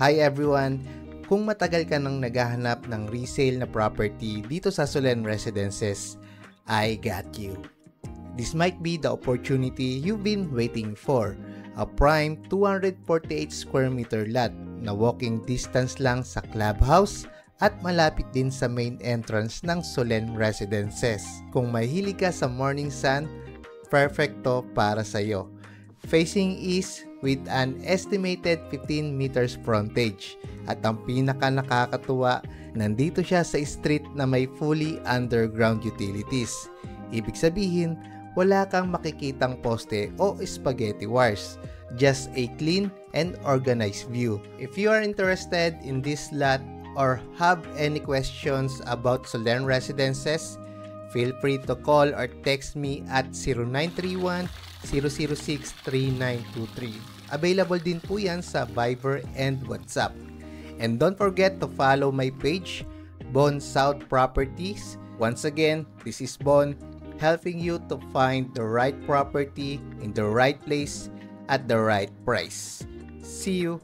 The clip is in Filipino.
Hi everyone! Kung matagal ka nang naghahanap ng resale na property dito sa Solen Residences, I got you. This might be the opportunity you've been waiting for. A prime 248 square meter lot na walking distance lang sa clubhouse at malapit din sa main entrance ng Solen Residences. Kung mahilig ka sa morning sun, perfecto para sa'yo. Facing east with an estimated 15 meters frontage. At ang pinaka nakakatuwa, nandito siya sa street na may fully underground utilities. Ibig sabihin, wala kang makikitang poste o spaghetti wires. Just a clean and organized view. If you are interested in this lot or have any questions about Solen Residences, feel free to call or text me at 0931-006-3923. Available din po yan sa Viber and WhatsApp. And don't forget to follow my page, Bon South Properties. Once again, this is Bon, helping you to find the right property in the right place at the right price. See you!